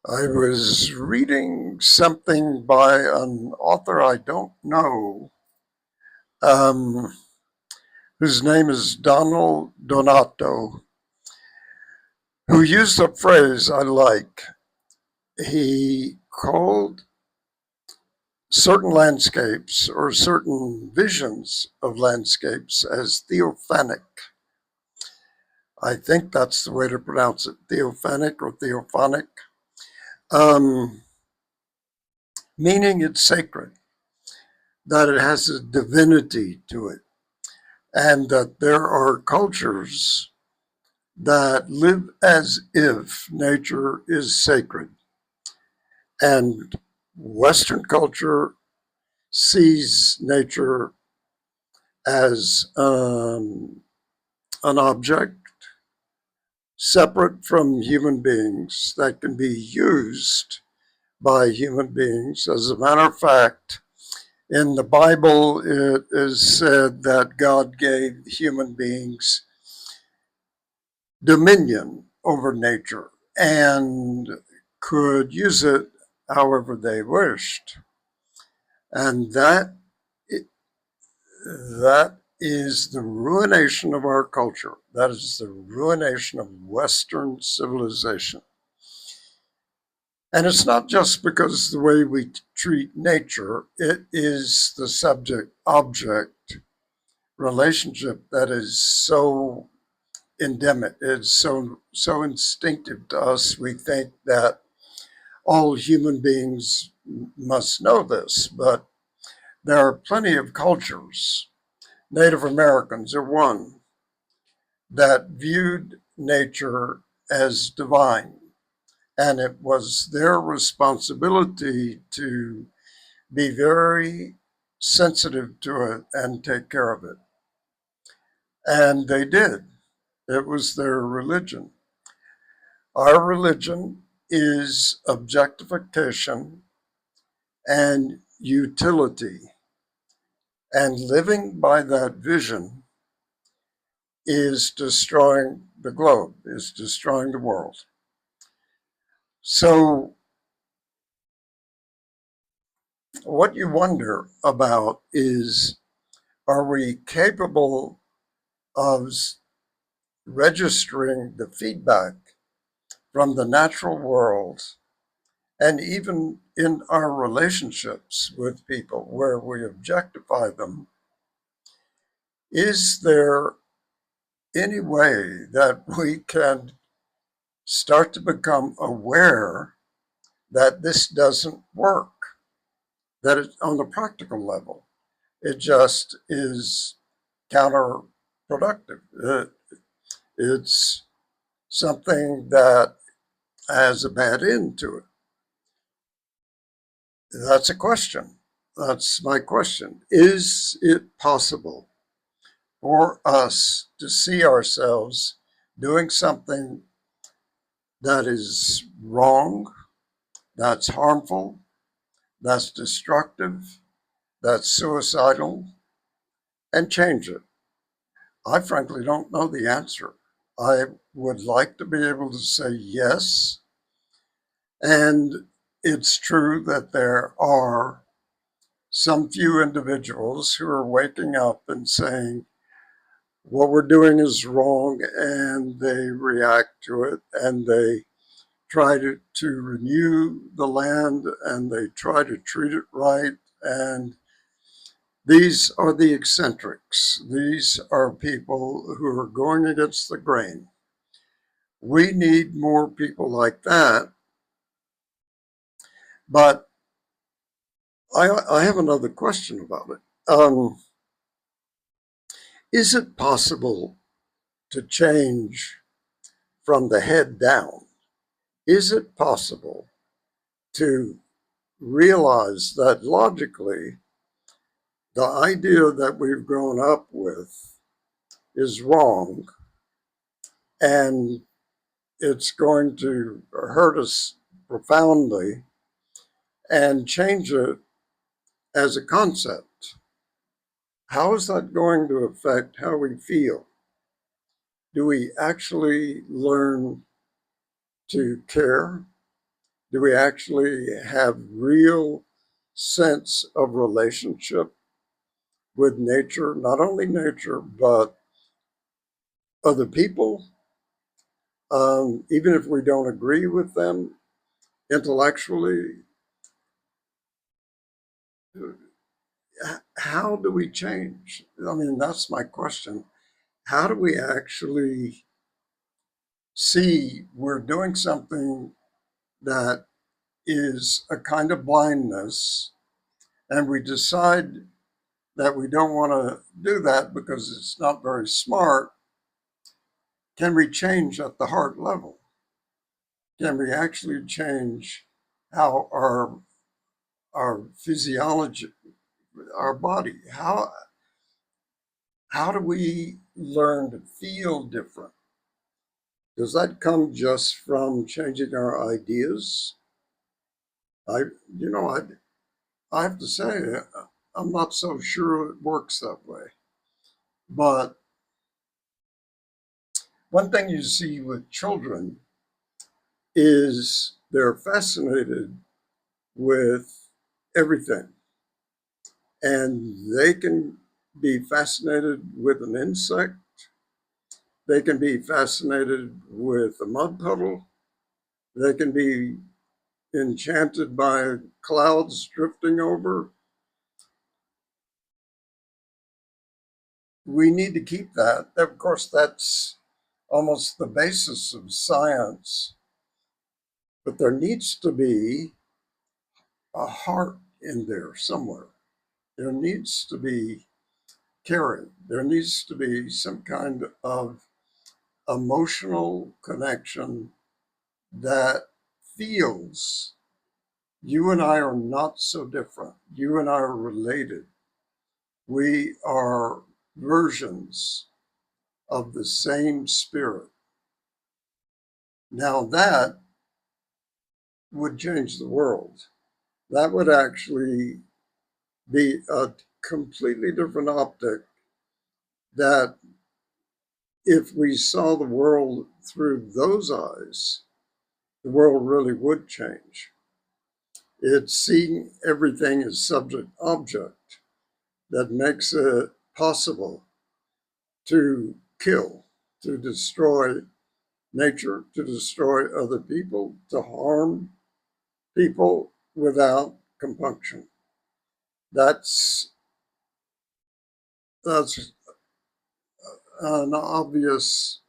I was reading something by an author I don't know, um, whose name is Donald Donato, who used a phrase I like. He called certain landscapes or certain visions of landscapes as theophanic. I think that's the way to pronounce it, theophanic or theophonic, um, meaning it's sacred, that it has a divinity to it, and that there are cultures that live as if nature is sacred. And Western culture sees nature as an object separate from human beings that can be used by human beings. As a matter of fact, in the Bible, it is said that God gave human beings dominion over nature and could use it however they wished. And that is the ruination of our culture. That is the ruination of Western civilization. And it's not just because the way we treat nature, it is the subject object relationship that is so endemic. It's so instinctive to us. We think that all human beings must know this, but there are plenty of cultures. Native Americans are one that viewed nature as divine, and it was their responsibility to be very sensitive to it and take care of it. And they did. It was their religion. Our religion is objectification and utility. And living by that vision is destroying the globe, is destroying the world. So, what you wonder about is, are we capable of registering the feedback from the natural world and even in our relationships with people where we objectify them? Is there any way that we can start to become aware that this doesn't work, that it's on the practical level, it just is counterproductive? It's something that has a bad end to it. That's a question. That's my question. Is it possible for us to see ourselves doing something that is wrong, that's harmful, that's destructive, that's suicidal, and change it? I frankly don't know the answer. I would like to be able to say yes. And it's true that there are some few individuals who are waking up and saying, what we're doing is wrong, and they react to it, and they try to renew the land, and they try to treat it right. And these are the eccentrics. These are people who are going against the grain. We need more people like that. But I have another question about it. Is it possible to change from the head down? Is it possible to realize that logically the idea that we've grown up with is wrong and it's going to hurt us profoundly, and change it as a concept? How is that going to affect how we feel? Do we actually learn to care? Do we actually have real sense of relationship with nature? Not only nature, but other people. Even if we don't agree with them intellectually, how do we change? I mean, that's my question. How do we actually see we're doing something that is a kind of blindness, and we decide that we don't want to do that because it's not very smart? Can we change at the heart level? Can we actually change how our physiology, our body, how do we learn to feel different? Does that come just from changing our ideas? I, you know, I have to say, I'm not so sure it works that way. But one thing you see with children is they're fascinated with everything. And they can be fascinated with an insect, they can be fascinated with a mud puddle, they can be enchanted by clouds drifting over. We need to keep that. Of course, that's almost the basis of science, but there needs to be a heart in there somewhere. There needs to be caring. There needs to be some kind of emotional connection that feels you and I are not so different. You and I are related. We are versions of the same spirit. Now, that would change the world. That would actually be a completely different optic, that if we saw the world through those eyes, the world really would change. It's seeing everything as subject object that makes it possible to kill, to destroy nature, to destroy other people, to harm people without compunction. That's that's an obvious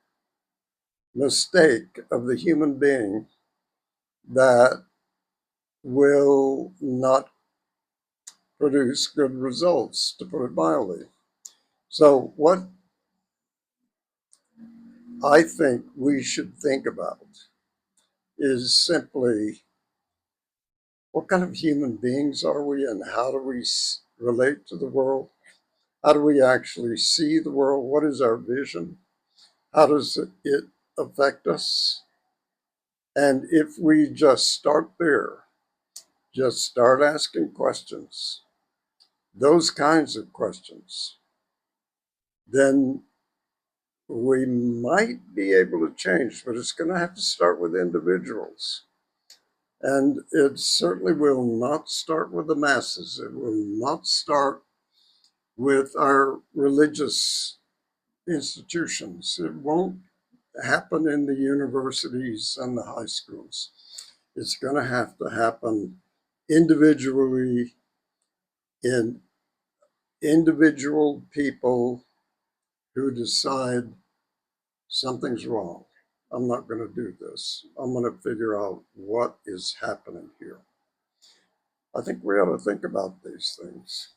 mistake of the human being that will not produce good results, to put it mildly. So, what I think we should think about is simply, what kind of human beings are we, and how do we relate to the world? How do we actually see the world? What is our vision? How does it affect us? And if we just start there, just start asking questions, those kinds of questions, then we might be able to change, but it's going to have to start with individuals. And it certainly will not start with the masses. It will not start with our religious institutions. It won't happen in the universities and the high schools. It's going to have to happen individually, in individual people who decide something's wrong. I'm not going to do this. I'm going to figure out what is happening here. I think we ought to think about these things.